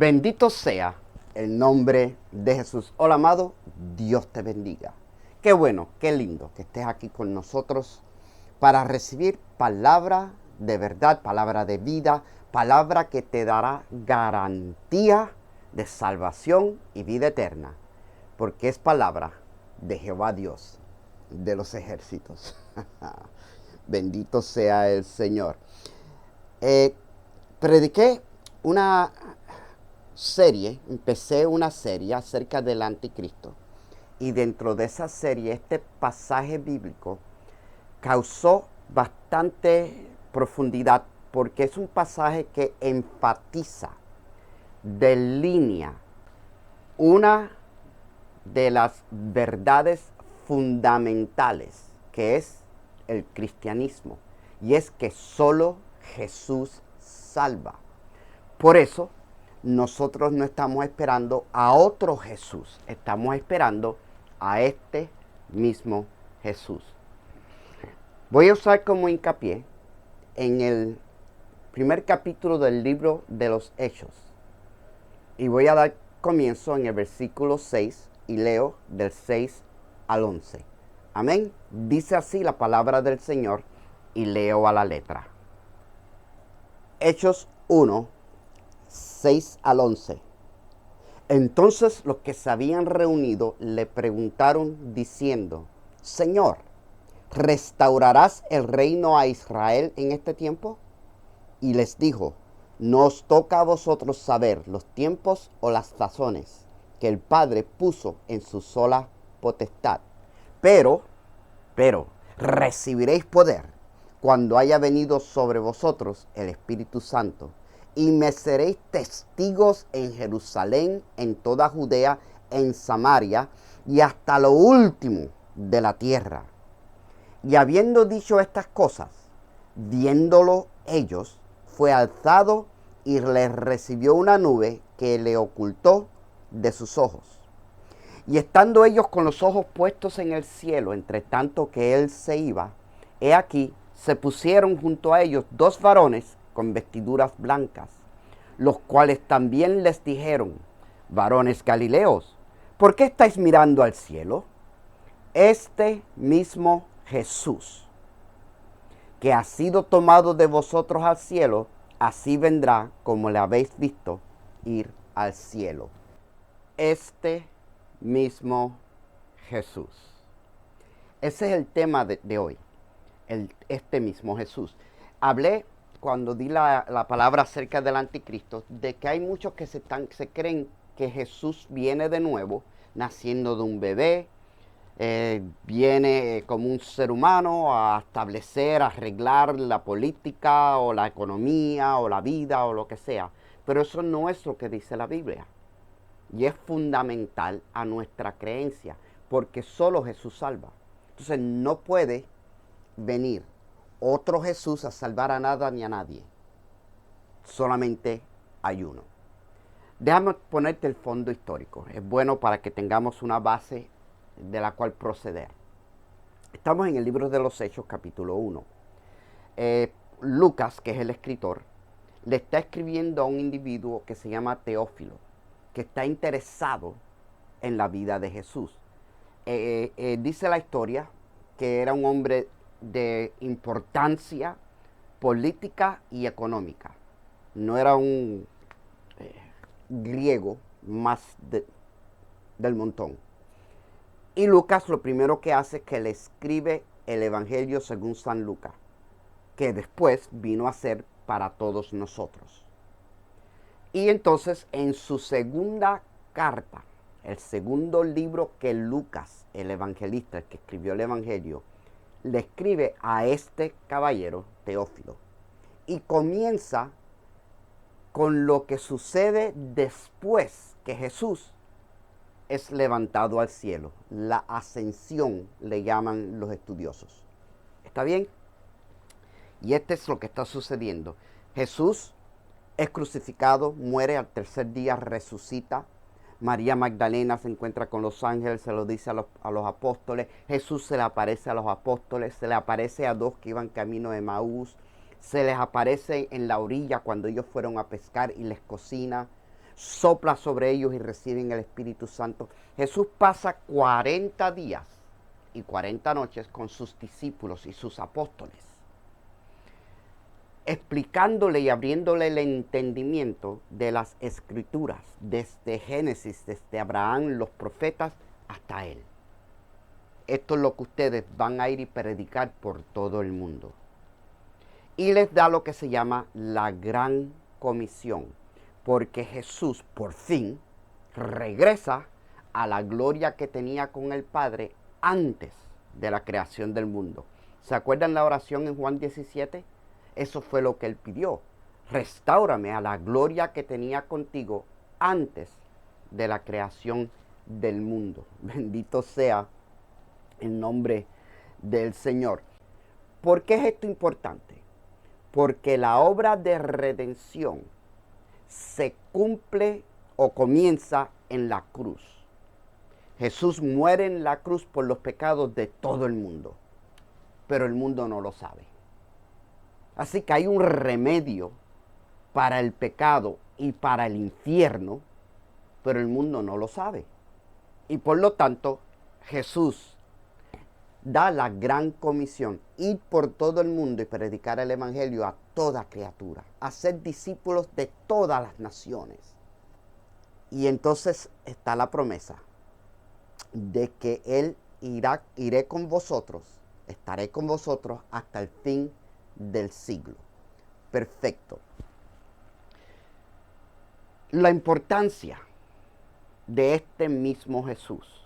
Bendito sea el nombre de Jesús. Hola, amado, Dios te bendiga. Qué bueno, qué lindo que estés aquí con nosotros para recibir palabra de verdad, palabra de vida, palabra que te dará garantía de salvación y vida eterna, porque es palabra de Jehová Dios de los ejércitos. Bendito sea el Señor. Prediqué una empecé una serie acerca del anticristo. Y dentro de esa serie, este pasaje bíblico causó bastante profundidad porque es un pasaje que enfatiza, delinea una de las verdades fundamentales que es el cristianismo. Y es que solo Jesús salva. Por eso, nosotros no estamos esperando a otro Jesús, estamos esperando a este mismo Jesús. Voy a usar como hincapié en el primer capítulo del libro de los Hechos. Y voy a dar comienzo en el versículo 6 y leo del 6 al 11. Amén. Dice así la palabra del Señor y leo a la letra. Hechos 1, 6 al 11. Entonces los que se habían reunido le preguntaron diciendo: Señor, ¿restaurarás el reino a Israel en este tiempo? Y les dijo: no os toca a vosotros saber los tiempos o las sazones que el Padre puso en su sola potestad. Pero recibiréis poder cuando haya venido sobre vosotros el Espíritu Santo, y me seréis testigos en Jerusalén, en toda Judea, en Samaria y hasta lo último de la tierra. Y habiendo dicho estas cosas, viéndolo ellos, fue alzado y les recibió una nube que le ocultó de sus ojos. Y estando ellos con los ojos puestos en el cielo, entre tanto que él se iba, he aquí, se pusieron junto a ellos dos varones con vestiduras blancas, los cuales también les dijeron: varones Galileos, ¿por qué estáis mirando al cielo? Este mismo Jesús, que ha sido tomado de vosotros al cielo, así vendrá como le habéis visto ir al cielo. Este mismo Jesús. Ese es el tema de hoy. Este mismo Jesús. Hablé cuando di la palabra acerca del anticristo de que hay muchos que se creen que Jesús viene de nuevo, naciendo de un bebé, viene como un ser humano a establecer, a arreglar la política o la economía o la vida o lo que sea. Pero eso no es lo que dice la Biblia. Y es fundamental a nuestra creencia, porque solo Jesús salva. Entonces no puede venir otro Jesús a salvar a nada ni a nadie. Solamente hay uno. Déjame ponerte el fondo histórico. Es bueno para que tengamos una base de la cual proceder. Estamos en el libro de los Hechos, capítulo 1. Lucas, que es el escritor, le está escribiendo a un individuo que se llama Teófilo, que está interesado en la vida de Jesús. Dice la historia que era un hombre de importancia política y económica. No era un griego más del montón. Y Lucas lo primero que hace es que le escribe el Evangelio según San Lucas, que después vino a ser para todos nosotros. Y entonces en su segunda carta, el segundo libro que Lucas, el evangelista, el que escribió el Evangelio, le escribe a este caballero, Teófilo, y comienza con lo que sucede después que Jesús es levantado al cielo. La ascensión le llaman los estudiosos. ¿Está bien? Y este es lo que está sucediendo. Jesús es crucificado, muere, al tercer día resucita. María Magdalena se encuentra con los ángeles, se lo dice a los apóstoles. Jesús se le aparece a los apóstoles, se le aparece a dos que iban camino de Maús, se les aparece en la orilla cuando ellos fueron a pescar y les cocina. sopla sobre ellos y reciben el Espíritu Santo. Jesús pasa 40 días y 40 noches con sus discípulos y sus apóstoles, explicándole y abriéndole el entendimiento de las Escrituras, desde Génesis, desde Abraham, los profetas, hasta Él. Esto es lo que ustedes van a ir y predicar por todo el mundo. Y les da lo que se llama la Gran Comisión, porque Jesús por fin regresa a la gloria que tenía con el Padre antes de la creación del mundo. ¿Se acuerdan la oración en Juan 17? Eso fue lo que Él pidió. Restáurame a la gloria que tenía contigo antes de la creación del mundo. Bendito sea el nombre del Señor. ¿Por qué es esto importante? Porque la obra de redención se cumple o comienza en la cruz. Jesús muere en la cruz por los pecados de todo el mundo, pero el mundo no lo sabe. Así que hay un remedio para el pecado y para el infierno, pero el mundo no lo sabe. Y por lo tanto, Jesús da la gran comisión, ir por todo el mundo y predicar el evangelio a toda criatura, a ser discípulos de todas las naciones. Y entonces está la promesa de que Él iré con vosotros, estaré con vosotros hasta el fin del siglo. Perfecto. La importancia de este mismo Jesús.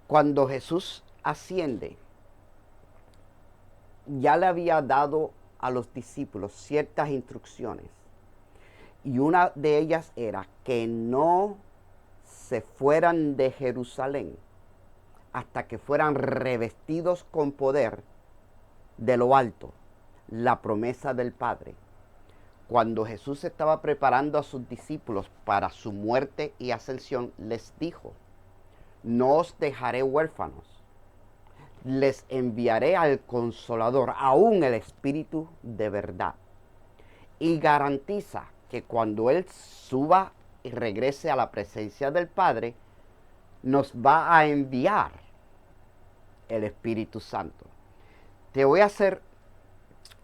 Cuando Jesús asciende, ya le había dado a los discípulos ciertas instrucciones. Y una de ellas era que no se fueran de Jerusalén hasta que fueran revestidos con poder de lo alto, la promesa del Padre. Cuando Jesús estaba preparando a sus discípulos para su muerte y ascensión, les dijo: no os dejaré huérfanos, les enviaré al Consolador, aún el Espíritu de verdad. Y garantiza que cuando Él suba y regrese a la presencia del Padre, nos va a enviar el Espíritu Santo. Te voy a hacer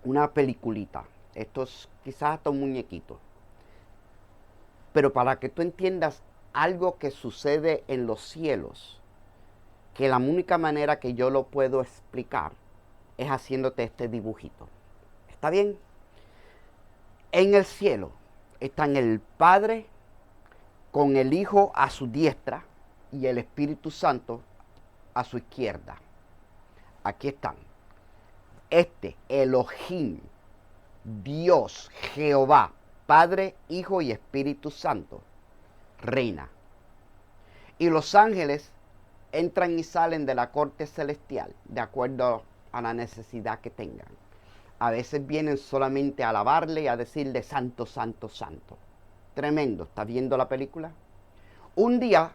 una peliculita. Esto es quizás hasta un muñequito. Pero para que tú entiendas algo que sucede en los cielos, que la única manera que yo lo puedo explicar es haciéndote este dibujito. ¿Está bien? En el cielo están el Padre con el Hijo a su diestra y el Espíritu Santo a su izquierda. Aquí están. Elohim, Dios, Jehová, Padre, Hijo y Espíritu Santo, reina. Y los ángeles entran y salen de la corte celestial de acuerdo a la necesidad que tengan. A veces vienen solamente a alabarle y a decirle santo, santo, santo. Tremendo. ¿Estás viendo la película? Un día,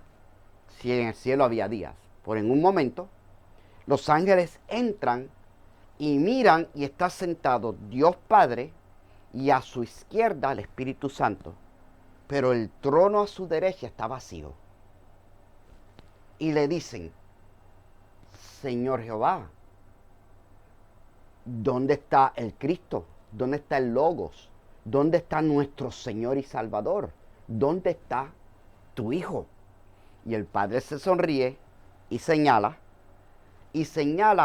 si en el cielo había días, por en un momento, los ángeles entran y miran y está sentado Dios Padre y a su izquierda el Espíritu Santo. Pero el trono a su derecha está vacío. Y le dicen: Señor Jehová, ¿dónde está el Cristo? ¿Dónde está el Logos? ¿Dónde está nuestro Señor y Salvador? ¿Dónde está tu Hijo? Y el Padre se sonríe y señala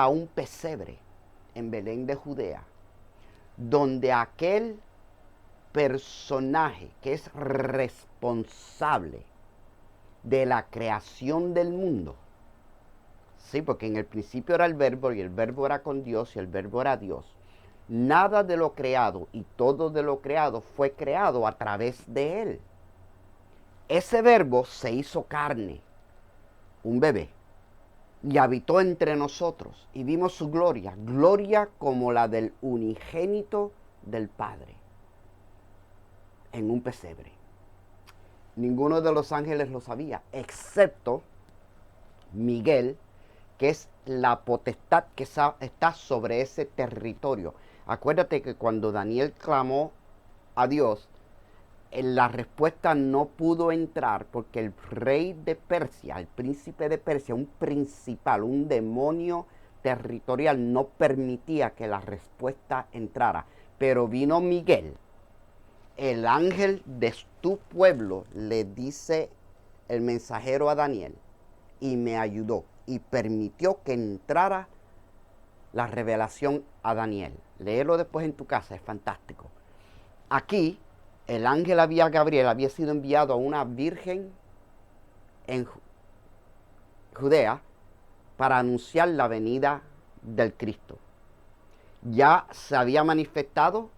a un pesebre en Belén de Judea, donde aquel personaje que es responsable de la creación del mundo. Sí, porque en el principio era el Verbo y el Verbo era con Dios y el Verbo era Dios. Nada de lo creado y todo de lo creado fue creado a través de Él. Ese Verbo se hizo carne, un bebé, y habitó entre nosotros y vimos su gloria, gloria como la del unigénito del Padre, en un pesebre. Ninguno de los ángeles lo sabía, excepto Miguel, que es la potestad que está sobre ese territorio. Acuérdate que cuando Daniel clamó a Dios, la respuesta no pudo entrar porque el rey de Persia, el príncipe de Persia, un principal, un demonio territorial, no permitía que la respuesta entrara. Pero vino Miguel, el ángel de tu pueblo, le dice el mensajero a Daniel, y me ayudó y permitió que entrara la revelación a Daniel. Léelo después en tu casa, es fantástico. Aquí, el ángel Gabriel había sido enviado a una virgen en Judea para anunciar la venida del Cristo. Ya se había manifestado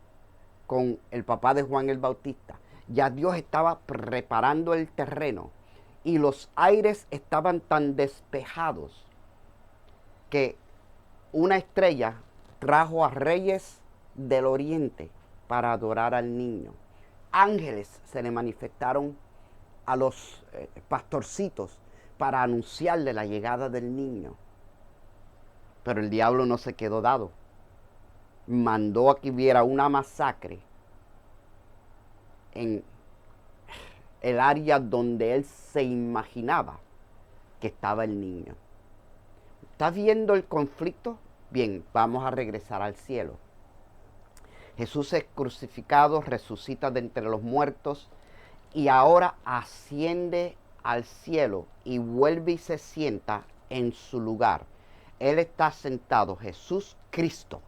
con el papá de Juan el Bautista. Ya Dios estaba preparando el terreno y los aires estaban tan despejados que una estrella trajo a reyes del oriente para adorar al niño. Ángeles se le manifestaron a los pastorcitos para anunciarle la llegada del niño. Pero el diablo no se quedó dado. Mandó a que hubiera una masacre en el área donde él se imaginaba que estaba el niño. ¿Estás viendo el conflicto? Bien, vamos a regresar al cielo. Jesús es crucificado, resucita de entre los muertos y ahora asciende al cielo y vuelve y se sienta en su lugar. Él está sentado, Jesús Cristo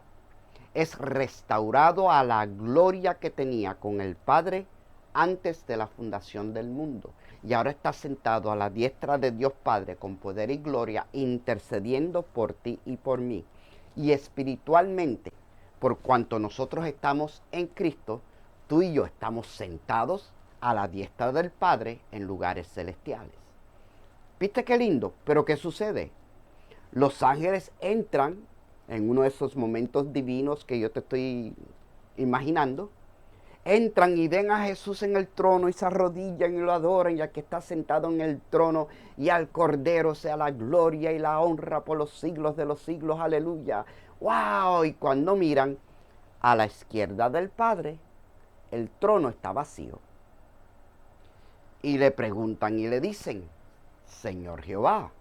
es restaurado a la gloria que tenía con el Padre antes de la fundación del mundo. Y ahora está sentado a la diestra de Dios Padre con poder y gloria, intercediendo por ti y por mí. Y espiritualmente, por cuanto nosotros estamos en Cristo, tú y yo estamos sentados a la diestra del Padre en lugares celestiales. ¿Viste qué lindo? Pero ¿qué sucede? Los ángeles entran en uno de esos momentos divinos que yo te estoy imaginando. Entran y ven a Jesús en el trono y se arrodillan y lo adoran, ya que está sentado en el trono, y al Cordero sea la gloria y la honra por los siglos de los siglos. Aleluya. ¡Wow! Y cuando miran a la izquierda del Padre, el trono está vacío. Y le preguntan y le dicen: Señor Jehová,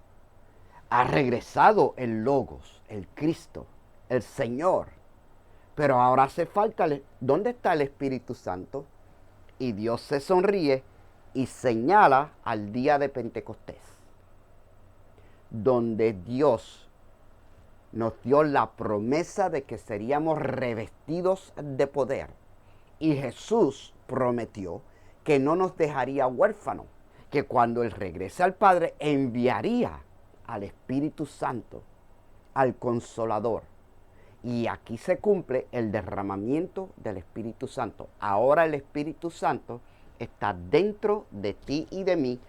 ha regresado el Logos, el Cristo, el Señor. Pero ahora hace falta, ¿dónde está el Espíritu Santo? Y Dios se sonríe y señala al día de Pentecostés, donde Dios nos dio la promesa de que seríamos revestidos de poder. Y Jesús prometió que no nos dejaría huérfanos, que cuando Él regrese al Padre enviaría al Espíritu Santo, al Consolador. Y aquí se cumple el derramamiento del Espíritu Santo. Ahora el Espíritu Santo está dentro de ti y de mí,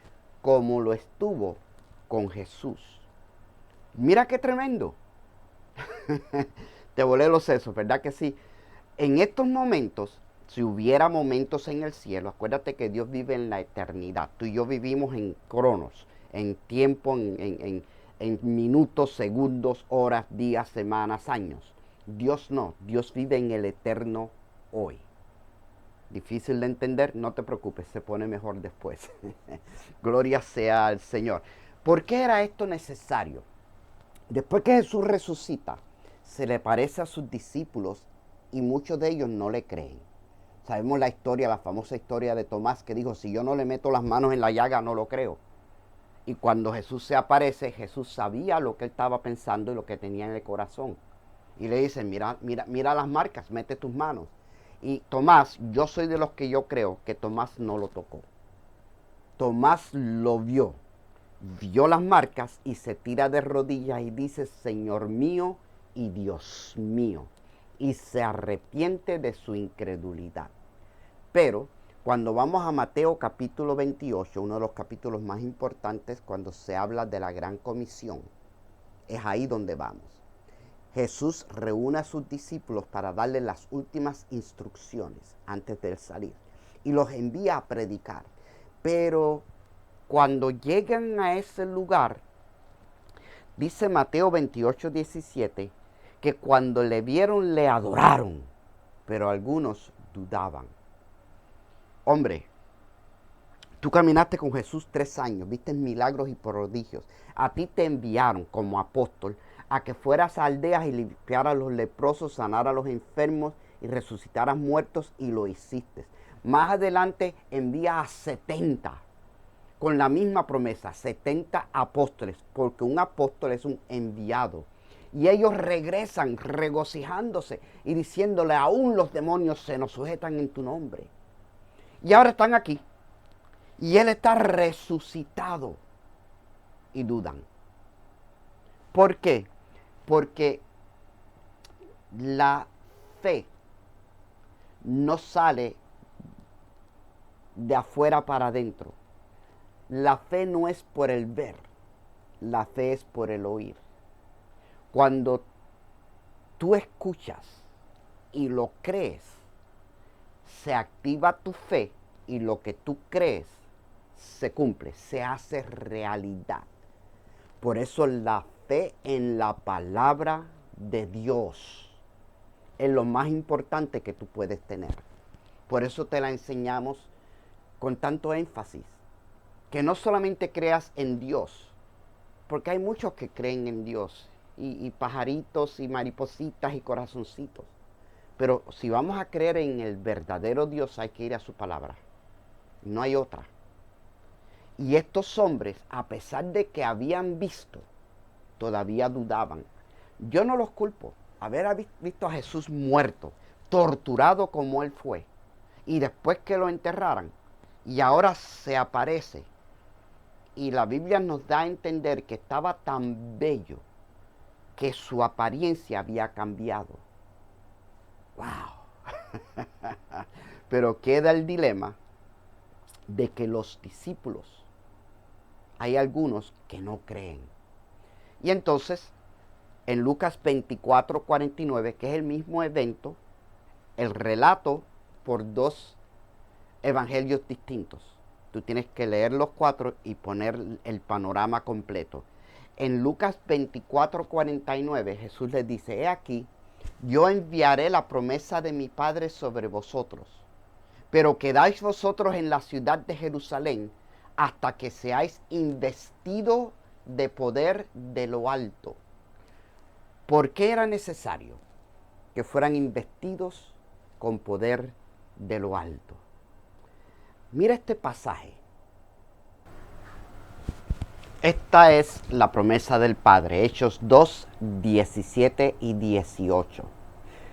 como lo estuvo con Jesús. Mira qué tremendo. Te volé los sesos, ¿verdad que sí? En estos momentos, si hubiera momentos en el cielo, acuérdate que Dios vive en la eternidad. Tú y yo vivimos en cronos, en tiempo, en minutos, segundos, horas, días, semanas, años. Dios no, Dios vive en el eterno hoy. Difícil de entender, no te preocupes, se pone mejor después. Gloria sea al Señor. ¿Por qué era esto necesario? Después que Jesús resucita, se le parece a sus discípulos y muchos de ellos no le creen. Sabemos la historia, la famosa historia de Tomás, que dijo: si yo no le meto las manos en la llaga, no lo creo. Y cuando Jesús se aparece, Jesús sabía lo que él estaba pensando y lo que tenía en el corazón. Y le dicen: mira las marcas, mete tus manos. Y Tomás, yo soy de los que yo creo que Tomás no lo tocó. Tomás lo vio las marcas y se tira de rodillas y dice: Señor mío y Dios mío. Y se arrepiente de su incredulidad. Pero cuando vamos a Mateo capítulo 28, uno de los capítulos más importantes cuando se habla de la gran comisión, es ahí donde vamos. Jesús reúne a sus discípulos para darles las últimas instrucciones antes de salir y los envía a predicar. Pero cuando llegan a ese lugar, dice Mateo 28, 17, que cuando le vieron le adoraron, pero algunos dudaban. Hombre, Tú caminaste con Jesús 3 años, viste milagros y prodigios. A ti te enviaron como apóstol a que fueras a aldeas y limpiaras a los leprosos, sanaras a los enfermos y resucitaras muertos, y lo hiciste. Más adelante envía a 70 con la misma promesa, 70 apóstoles, porque un apóstol es un enviado. Y ellos regresan regocijándose y diciéndole: aún los demonios se nos sujetan en tu nombre. Y ahora están aquí. Y Él está resucitado. Y dudan. ¿Por qué? Porque la fe no sale de afuera para adentro. La fe no es por el ver. La fe es por el oír. Cuando tú escuchas y lo crees, se activa tu fe y lo que tú crees se cumple, se hace realidad. Por eso la fe en la palabra de Dios es lo más importante que tú puedes tener. Por eso te la enseñamos con tanto énfasis. Que no solamente creas en Dios, porque hay muchos que creen en Dios, y pajaritos y maripositas y corazoncitos. Pero si vamos a creer en el verdadero Dios, hay que ir a su palabra. No hay otra. Y estos hombres, a pesar de que habían visto, todavía dudaban. Yo no los culpo. Haber visto a Jesús muerto, torturado como Él fue, y después que lo enterraran, y ahora se aparece. Y la Biblia nos da a entender que estaba tan bello que su apariencia había cambiado. ¡Wow! Pero queda el dilema de que los discípulos, hay algunos que no creen. Y entonces, en Lucas 24:49, que es el mismo evento, el relato por dos evangelios distintos. Tú tienes que leer los 4 y poner el panorama completo. En Lucas 24:49, Jesús les dice: he aquí, yo enviaré la promesa de mi Padre sobre vosotros, pero quedáis vosotros en la ciudad de Jerusalén hasta que seáis investidos de poder de lo alto. ¿Por qué era necesario que fueran investidos con poder de lo alto? Mira este pasaje. Esta es la promesa del Padre, Hechos 2, 17 y 18.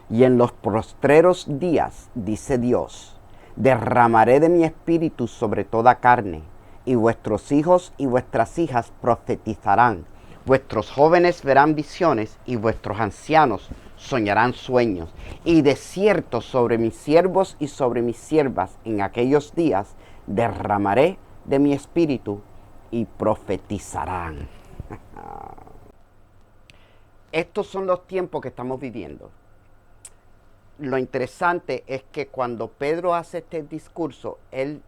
Y en los postreros días, dice Dios, derramaré de mi espíritu sobre toda carne, y vuestros hijos y vuestras hijas profetizarán, vuestros jóvenes verán visiones, y vuestros ancianos soñarán sueños. Y de cierto sobre mis siervos y sobre mis siervas en aquellos días derramaré de mi espíritu, y profetizarán. Estos son los tiempos que estamos viviendo. Lo interesante es que cuando Pedro hace este discurso, él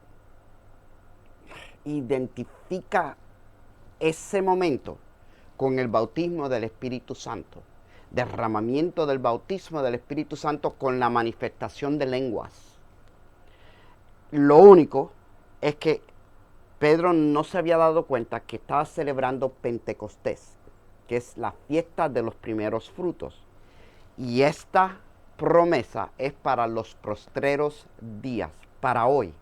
identifica ese momento con el bautismo del Espíritu Santo, derramamiento del bautismo del Espíritu Santo con la manifestación de lenguas. Lo único es que Pedro no se había dado cuenta que estaba celebrando Pentecostés, que es la fiesta de los primeros frutos. Y esta promesa es para los postreros días, para hoy,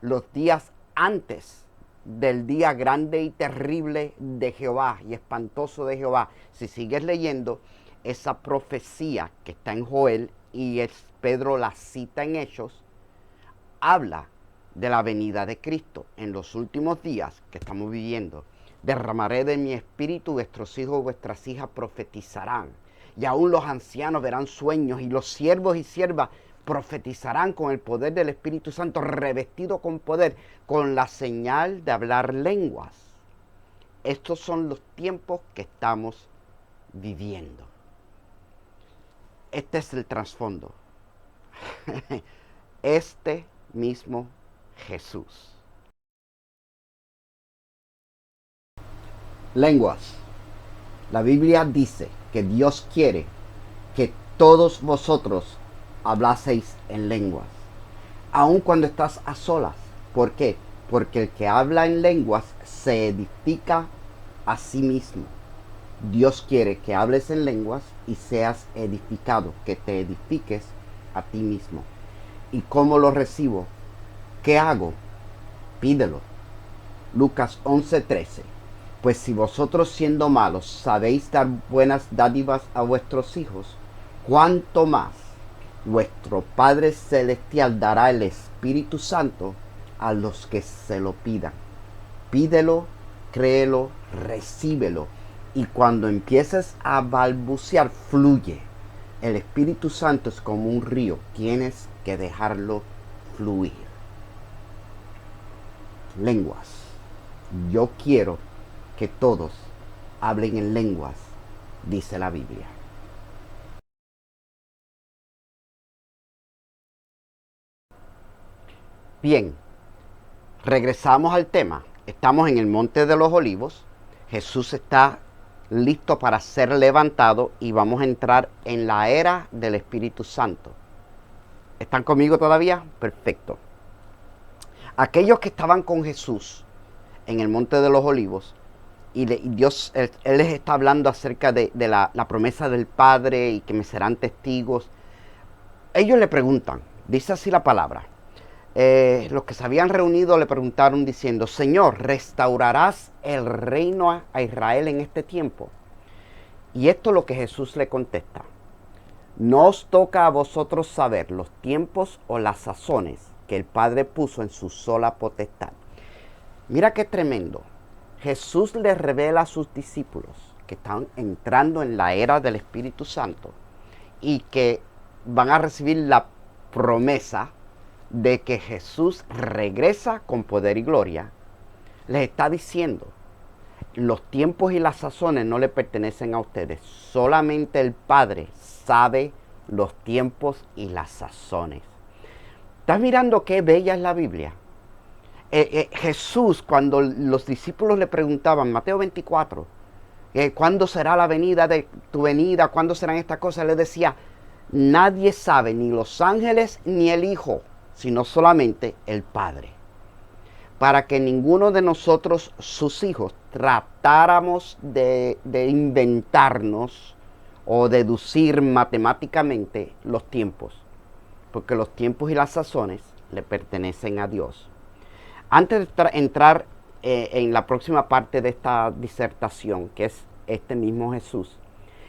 los días antes del día grande y terrible de Jehová y espantoso de Jehová. Si sigues leyendo esa profecía que está en Joel y Pedro la cita en Hechos, habla de la venida de Cristo en los últimos días que estamos viviendo. Derramaré de mi espíritu, vuestros hijos y vuestras hijas profetizarán, y aún los ancianos verán sueños, y los siervos y siervas profetizarán con el poder del Espíritu Santo, revestido con poder, con la señal de hablar lenguas. Estos son los tiempos que estamos viviendo. Este es el trasfondo. Este mismo Jesús. Lenguas. La Biblia dice que Dios quiere que todos vosotros hablaseis en lenguas, aun cuando estás a solas. ¿Por qué? porque el que habla en lenguas se edifica a sí mismo. Dios quiere que hables en lenguas y seas edificado, que te edifiques a ti mismo. ¿Y cómo lo recibo? ¿Qué hago? Pídelo. Lucas 11:13. Pues si vosotros siendo malos sabéis dar buenas dádivas a vuestros hijos, ¿cuánto más vuestro Padre Celestial dará el Espíritu Santo a los que se lo pidan? Pídelo, créelo, recíbelo. Y cuando empieces a balbucear, fluye. El Espíritu Santo es como un río. Tienes que dejarlo fluir. Lenguas. Yo quiero que todos hablen en lenguas, dice la Biblia. Bien, regresamos al tema. Estamos en el Monte de los Olivos. Jesús está listo para ser levantado y vamos a entrar en la era del Espíritu Santo. ¿Están conmigo todavía? Perfecto. Aquellos que estaban con Jesús en el Monte de los Olivos, y Dios, Él les está hablando acerca de la promesa del Padre y que me serán testigos. Ellos le preguntan, dice así la palabra, los que se habían reunido le preguntaron diciendo, Señor, ¿restaurarás el reino a Israel en este tiempo? Y esto es lo que Jesús le contesta. No os toca a vosotros saber los tiempos o las sazones que el Padre puso en su sola potestad. Mira qué tremendo. Jesús les revela a sus discípulos que están entrando en la era del Espíritu Santo y que van a recibir la promesa de que Jesús regresa con poder y gloria. Les está diciendo, los tiempos y las sazones no le pertenecen a ustedes. Solamente el Padre sabe los tiempos y las sazones. ¿Estás mirando qué bella es la Biblia? Jesús, cuando los discípulos le preguntaban, Mateo 24, ¿cuándo será la venida de tu venida? ¿Cuándo serán estas cosas? Le decía, nadie sabe, ni los ángeles ni el Hijo, sino solamente el Padre. Para que ninguno de nosotros, sus hijos, tratáramos de inventarnos o deducir matemáticamente los tiempos. Porque los tiempos y las sazones le pertenecen a Dios. Antes de entrar en la próxima parte de esta disertación, que es este mismo Jesús,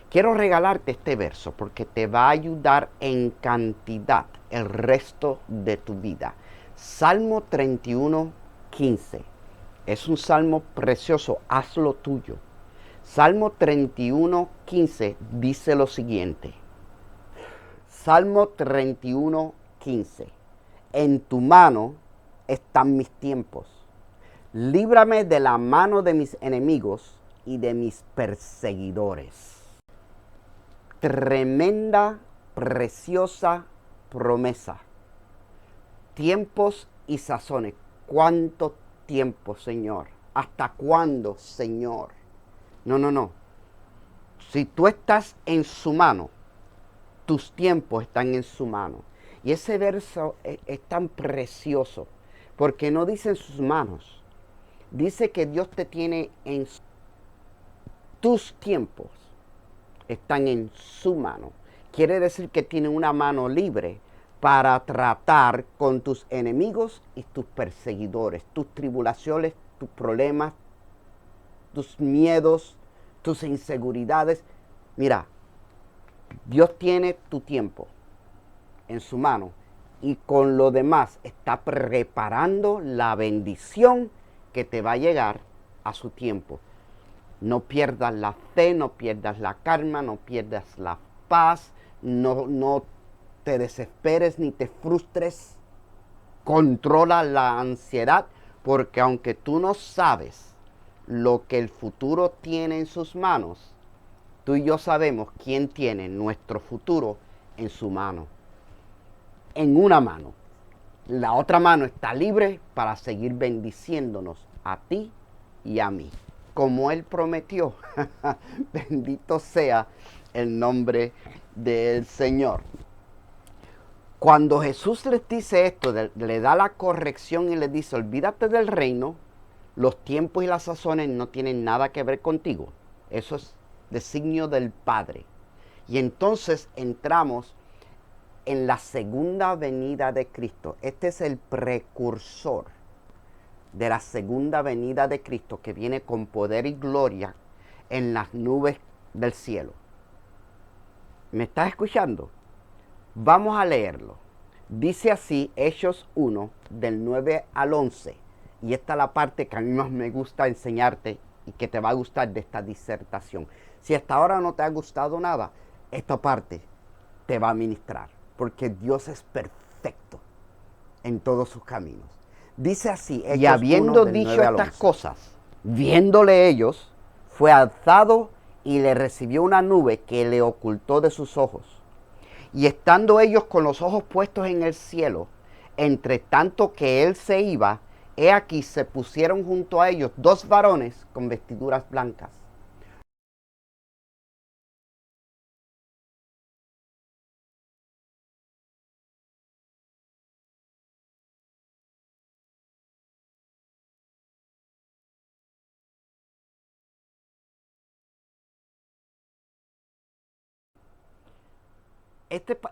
quiero regalarte este verso porque te va a ayudar en cantidad el resto de tu vida. Salmo 31:15. Es un salmo precioso, hazlo tuyo. Salmo 31:15 dice lo siguiente. Salmo 31:15. En tu mano están mis tiempos. Líbrame de la mano de mis enemigos y de mis perseguidores. Tremenda, preciosa promesa. Tiempos y sazones. ¿Cuánto tiempo, Señor? ¿Hasta cuándo, Señor? No. Si tú estás en su mano, tus tiempos están en su mano. Y ese verso es tan precioso, porque no dice en sus manos, dice que Dios te tiene en tus tiempos, están en su mano. Quiere decir que tiene una mano libre para tratar con tus enemigos y tus perseguidores, tus tribulaciones, tus problemas, tus miedos, tus inseguridades. Mira, Dios tiene tu tiempo en su mano y con lo demás está preparando la bendición que te va a llegar a su tiempo. No pierdas la fe, no pierdas la calma, no pierdas la paz, no te desesperes ni te frustres. Controla la ansiedad, porque aunque tú no sabes lo que el futuro tiene en sus manos, tú y yo sabemos quién tiene nuestro futuro en su mano. En una mano. La otra mano está libre para seguir bendiciéndonos a ti y a mí, como Él prometió. Bendito sea el nombre del Señor. Cuando Jesús les dice esto, le da la corrección y les dice, olvídate del reino, los tiempos y las sazones no tienen nada que ver contigo. Eso es designio del Padre. Y entonces entramos en la segunda venida de Cristo. Este es el precursor de la segunda venida de Cristo, que viene con poder y gloria en las nubes del cielo. ¿Me estás escuchando? Vamos a leerlo. Dice así Hechos 1, del 9 al 11. Y esta es la parte que a mí más me gusta enseñarte y que te va a gustar de esta disertación. Si hasta ahora no te ha gustado nada, esta parte te va a ministrar, porque Dios es perfecto en todos sus caminos. Dice así, Hechos y habiendo 1, dicho estas cosas, viéndole ellos, fue alzado y le recibió una nube que le ocultó de sus ojos. Y estando ellos con los ojos puestos en el cielo, entre tanto que él se iba, he aquí se pusieron junto a ellos dos varones con vestiduras blancas.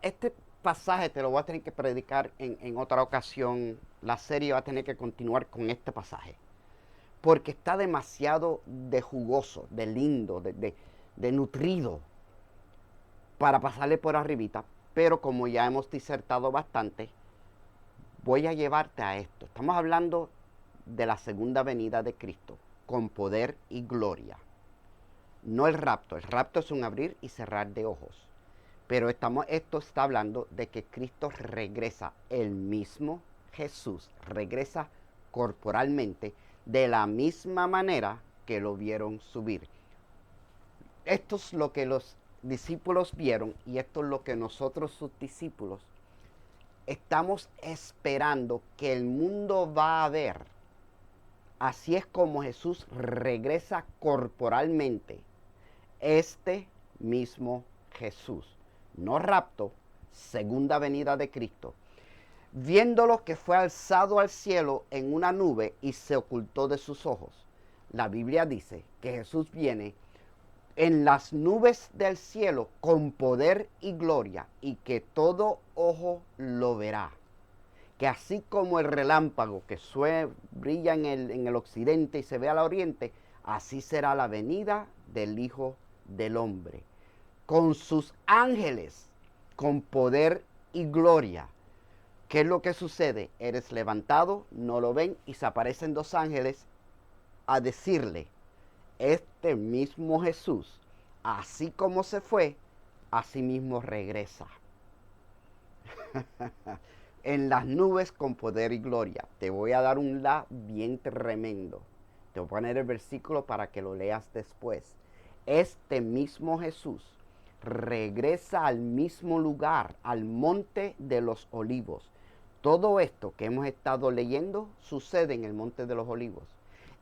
Este pasaje te lo voy a tener que predicar en otra ocasión. La serie va a tener que continuar con este pasaje, porque está demasiado de jugoso, de lindo, de nutrido para pasarle por arribita. Pero como ya hemos disertado bastante, voy a llevarte a esto. Estamos hablando de la segunda venida de Cristo con poder y gloria. No el rapto. El rapto es un abrir y cerrar de ojos. Pero esto está hablando de que Cristo regresa, el mismo Jesús regresa corporalmente de la misma manera que lo vieron subir. Esto es lo que los discípulos vieron y esto es lo que nosotros, sus discípulos, estamos esperando que el mundo va a ver. Así es como Jesús regresa corporalmente. Este mismo Jesús. No rapto, segunda venida de Cristo. Viéndolo que fue alzado al cielo en una nube y se ocultó de sus ojos. La Biblia dice que Jesús viene en las nubes del cielo con poder y gloria y que todo ojo lo verá. Que así como el relámpago que brilla en el occidente y se ve al oriente, así será la venida del Hijo del Hombre, con sus ángeles, con poder y gloria. ¿Qué es lo que sucede? Eres levantado, no lo ven y se aparecen dos ángeles a decirle, este mismo Jesús, así como se fue, así mismo regresa. En las nubes con poder y gloria. Te voy a dar un la bien tremendo. Te voy a poner el versículo para que lo leas después. Este mismo Jesús regresa al mismo lugar, al monte de los olivos. Todo esto que hemos estado leyendo sucede en el monte de los olivos.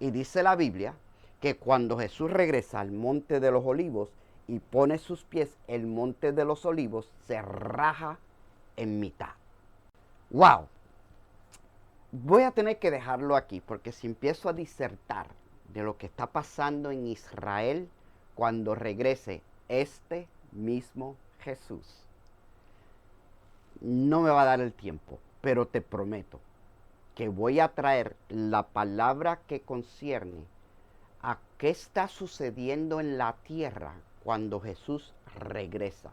Y dice la Biblia que cuando Jesús regresa al monte de los olivos y pone sus pies, el monte de los olivos se raja en mitad. ¡Wow! Voy a tener que dejarlo aquí porque si empiezo a disertar de lo que está pasando en Israel cuando regrese este mismo Jesús, no me va a dar el tiempo, pero te prometo que voy a traer la palabra que concierne a qué está sucediendo en la tierra cuando Jesús regresa.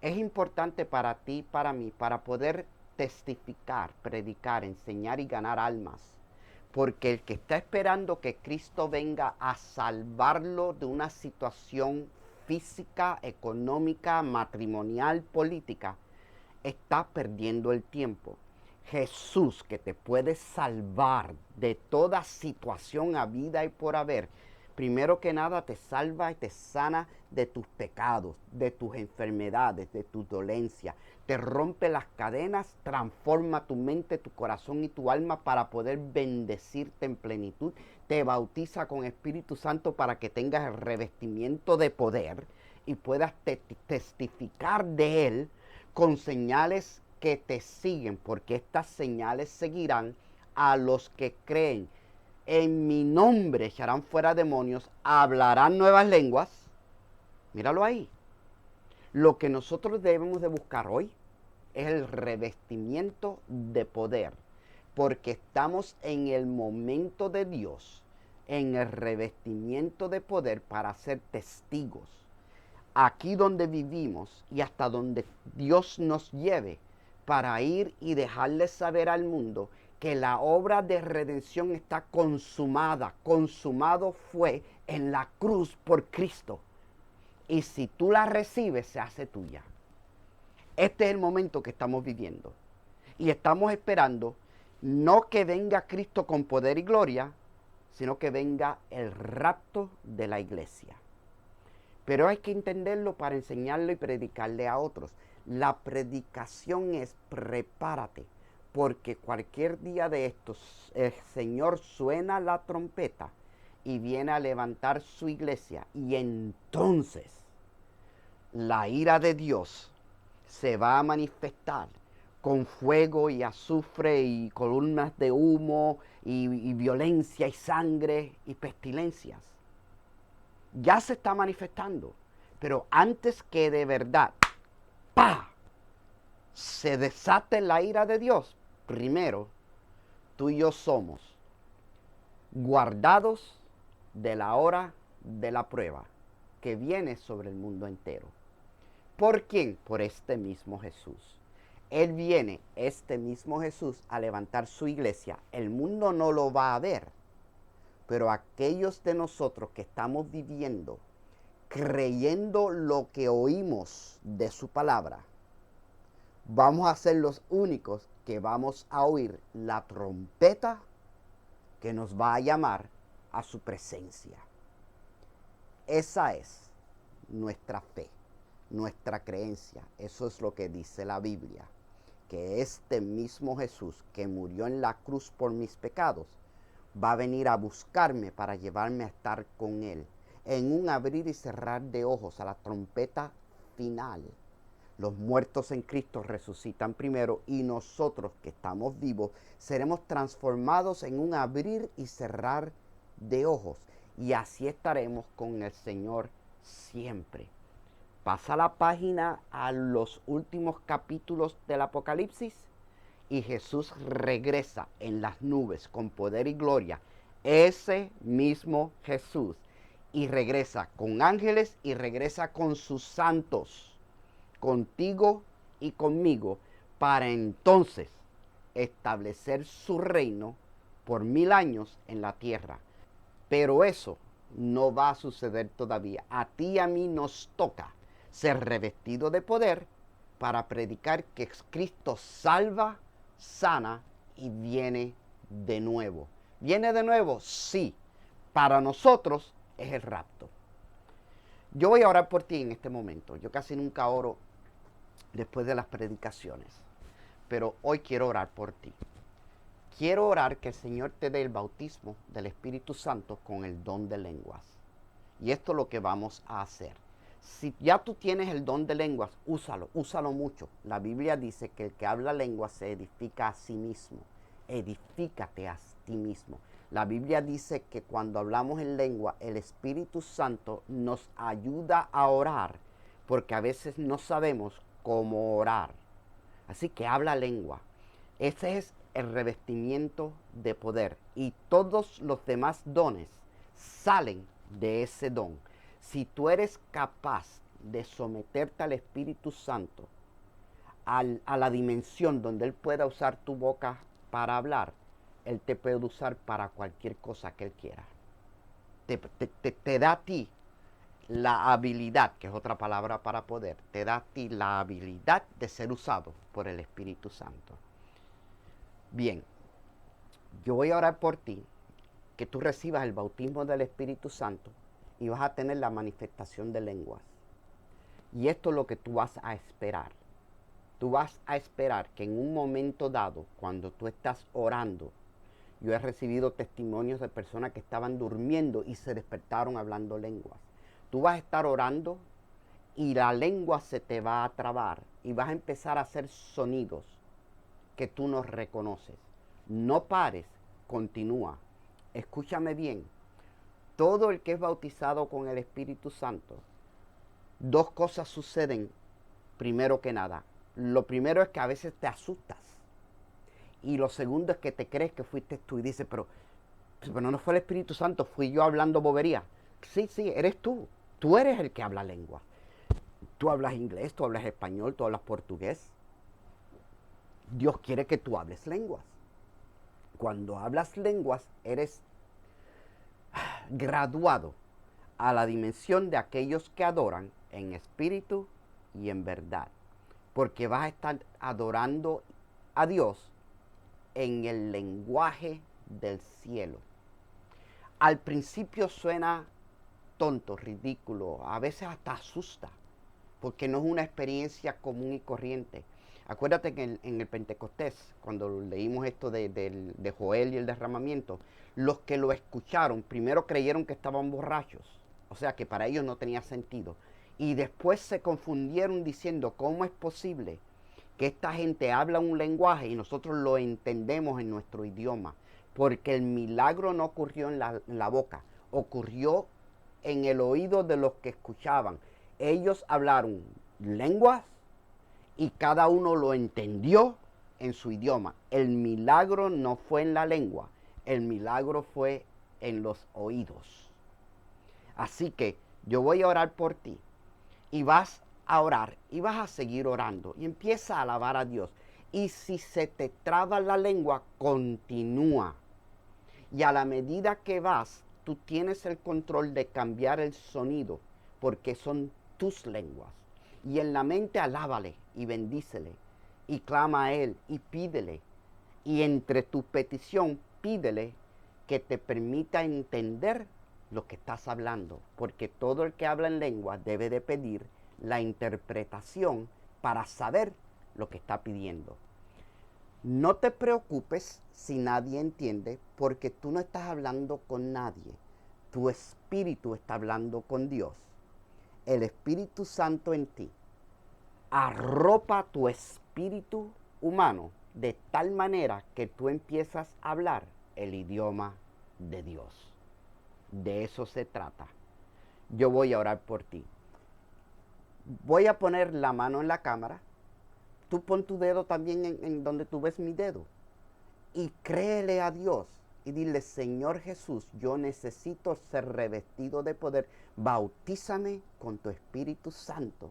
Es importante para ti y para mí, para poder testificar, predicar, enseñar y ganar almas. Porque el que está esperando que Cristo venga a salvarlo de una situación física, económica, matrimonial, política, está perdiendo el tiempo. Jesús, que te puede salvar de toda situación habida y por haber, primero que nada te salva y te sana de tus pecados, de tus enfermedades, de tus dolencias. Te rompe las cadenas, transforma tu mente, tu corazón y tu alma para poder bendecirte en plenitud. Te bautiza con Espíritu Santo para que tengas el revestimiento de poder y puedas testificar de Él con señales que te siguen, porque estas señales seguirán a los que creen. En mi nombre echarán fuera demonios, hablarán nuevas lenguas. Míralo ahí. Lo que nosotros debemos de buscar hoy es el revestimiento de poder, porque estamos en el momento de Dios, en el revestimiento de poder para ser testigos. Aquí donde vivimos y hasta donde Dios nos lleve, para ir y dejarle saber al mundo que la obra de redención está consumada. Consumado fue en la cruz por Cristo. Y si tú la recibes, se hace tuya. Este es el momento que estamos viviendo. Y estamos esperando no que venga Cristo con poder y gloria, sino que venga el rapto de la iglesia. Pero hay que entenderlo para enseñarlo y predicarle a otros. La predicación es prepárate, porque cualquier día de estos el Señor suena la trompeta y viene a levantar su iglesia. Y entonces la ira de Dios se va a manifestar con fuego y azufre y columnas de humo y violencia y sangre y pestilencias. Ya se está manifestando, pero antes que de verdad, ¡pa!, se desate la ira de Dios, primero tú y yo somos guardados de la hora de la prueba que viene sobre el mundo entero. ¿Por quién? Por este mismo Jesús. Él viene, este mismo Jesús, a levantar su iglesia. El mundo no lo va a ver, pero aquellos de nosotros que estamos viviendo, creyendo lo que oímos de su palabra, vamos a ser los únicos que vamos a oír la trompeta que nos va a llamar a su presencia. Esa es nuestra fe, nuestra creencia. Eso es lo que dice la Biblia, que este mismo Jesús que murió en la cruz por mis pecados va a venir a buscarme para llevarme a estar con Él en un abrir y cerrar de ojos a la trompeta final. Los muertos en Cristo resucitan primero y nosotros que estamos vivos seremos transformados en un abrir y cerrar de ojos. Y así estaremos con el Señor siempre. Pasa la página a los últimos capítulos del Apocalipsis y Jesús regresa en las nubes con poder y gloria. Ese mismo Jesús. Y regresa con ángeles y regresa con sus santos, contigo y conmigo, para entonces establecer su reino por 1000 años en la tierra. Pero eso no va a suceder todavía. A ti y a mí nos toca ser revestido de poder para predicar que Cristo salva, sana y viene de nuevo. ¿Viene de nuevo? Sí. Para nosotros es el rapto. Yo voy a orar por ti en este momento. Yo casi nunca oro después de las predicaciones, pero hoy quiero orar por ti. Quiero orar que el Señor te dé el bautismo del Espíritu Santo con el don de lenguas. Y esto es lo que vamos a hacer. Si ya tú tienes el don de lenguas, úsalo mucho. La Biblia dice que el que habla lenguas se edifica a sí mismo. Edifícate a ti mismo. La Biblia dice que cuando hablamos en lengua, el Espíritu Santo nos ayuda a orar, porque a veces no sabemos cómo orar. Así que habla lengua. Ese es el revestimiento de poder. Y todos los demás dones salen de ese don. Si tú eres capaz de someterte al Espíritu Santo, a la dimensión donde Él pueda usar tu boca para hablar, Él te puede usar para cualquier cosa que Él quiera. Te da a ti la habilidad, que es otra palabra para poder, te da a ti la habilidad de ser usado por el Espíritu Santo. Bien, yo voy a orar por ti, que tú recibas el bautismo del Espíritu Santo y vas a tener la manifestación de lenguas. Y esto es lo que tú vas a esperar. Tú vas a esperar que en un momento dado, cuando tú estás orando, yo he recibido testimonios de personas que estaban durmiendo y se despertaron hablando lenguas. Tú vas a estar orando y la lengua se te va a trabar y vas a empezar a hacer sonidos que tú no reconoces. No pares, continúa. Escúchame bien. Todo el que es bautizado con el Espíritu Santo, dos cosas suceden primero que nada. Lo primero es que a veces te asustas. Y lo segundo es que te crees que fuiste tú y dices, pero no fue el Espíritu Santo, fui yo hablando bobería. Sí, eres tú. Tú eres el que habla lengua. Tú hablas inglés, tú hablas español, tú hablas portugués. Dios quiere que tú hables lenguas. Cuando hablas lenguas, eres graduado a la dimensión de aquellos que adoran en espíritu y en verdad. Porque vas a estar adorando a Dios en el lenguaje del cielo. Al principio suena tonto, ridículo, a veces hasta asusta, porque no es una experiencia común y corriente. Acuérdate que en el Pentecostés, cuando leímos esto de Joel y el derramamiento, los que lo escucharon primero creyeron que estaban borrachos, o sea que para ellos no tenía sentido, y después se confundieron diciendo, ¿cómo es posible que esta gente habla un lenguaje y nosotros lo entendemos en nuestro idioma? Porque el milagro no ocurrió en la boca, ocurrió en el oído de los que escuchaban. Ellos hablaron lenguas y cada uno lo entendió en su idioma. El milagro no fue en la lengua, el milagro fue en los oídos. Así que yo voy a orar por ti y vas a orar y vas a seguir orando y empieza a alabar a Dios. Y si se te traba la lengua, continúa. Y a la medida que vas, tú tienes el control de cambiar el sonido, porque son tus lenguas. Y en la mente alábale y bendícele, y clama a Él y pídele. Y entre tu petición pídele que te permita entender lo que estás hablando, porque todo el que habla en lengua debe de pedir la interpretación para saber lo que está pidiendo. No te preocupes si nadie entiende, porque tú no estás hablando con nadie. Tu espíritu está hablando con Dios. El Espíritu Santo en ti arropa tu espíritu humano de tal manera que tú empiezas a hablar el idioma de Dios. De eso se trata. Yo voy a orar por ti. Voy a poner la mano en la cámara. Tú pon tu dedo también en donde tú ves mi dedo. Y créele a Dios y dile, Señor Jesús, yo necesito ser revestido de poder. Bautízame con tu Espíritu Santo.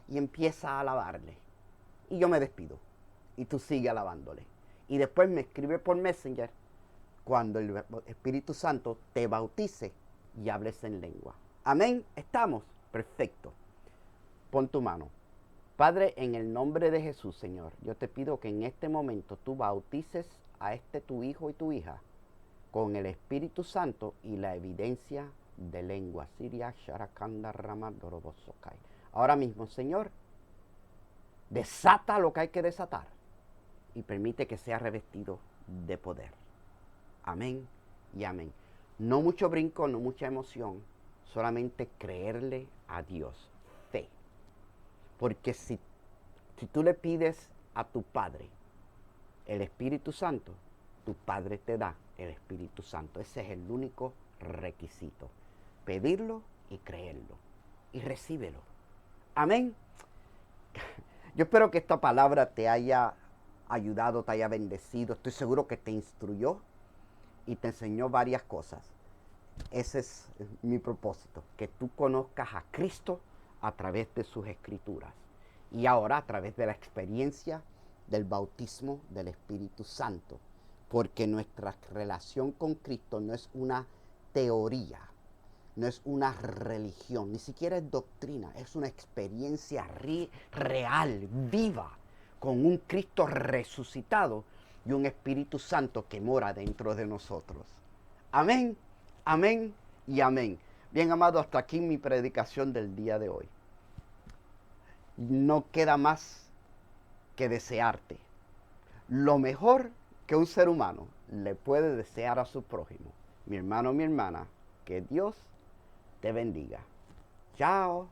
Y empieza a alabarle. Y yo me despido. Y tú sigue alabándole. Y después me escribe por Messenger cuando el Espíritu Santo te bautice y hables en lengua. Amén. ¿Estamos? Perfecto. Pon tu mano. Padre, en el nombre de Jesús, Señor, yo te pido que en este momento tú bautices a tu hijo y tu hija con el Espíritu Santo y la evidencia de lengua. Ahora mismo, Señor, desata lo que hay que desatar y permite que sea revestido de poder. Amén y amén. No mucho brinco, no mucha emoción, solamente creerle a Dios. Fe. Porque si tú le pides a tu Padre el Espíritu Santo, tu Padre te da el Espíritu Santo. Ese es el único requisito. Pedirlo y creerlo. Y recíbelo. Amén. Yo espero que esta palabra te haya ayudado, te haya bendecido. Estoy seguro que te instruyó y te enseñó varias cosas. Ese es mi propósito, que tú conozcas a Cristo a través de sus escrituras y ahora a través de la experiencia del bautismo del Espíritu Santo, porque nuestra relación con Cristo no es una teoría, no es una religión, ni siquiera es doctrina, es una experiencia real, viva, con un Cristo resucitado y un Espíritu Santo que mora dentro de nosotros. Amén, amén y amén. Bien, amado, hasta aquí mi predicación del día de hoy. No queda más que desearte lo mejor que un ser humano le puede desear a su prójimo. Mi hermano, mi hermana, que Dios te bendiga. Chao.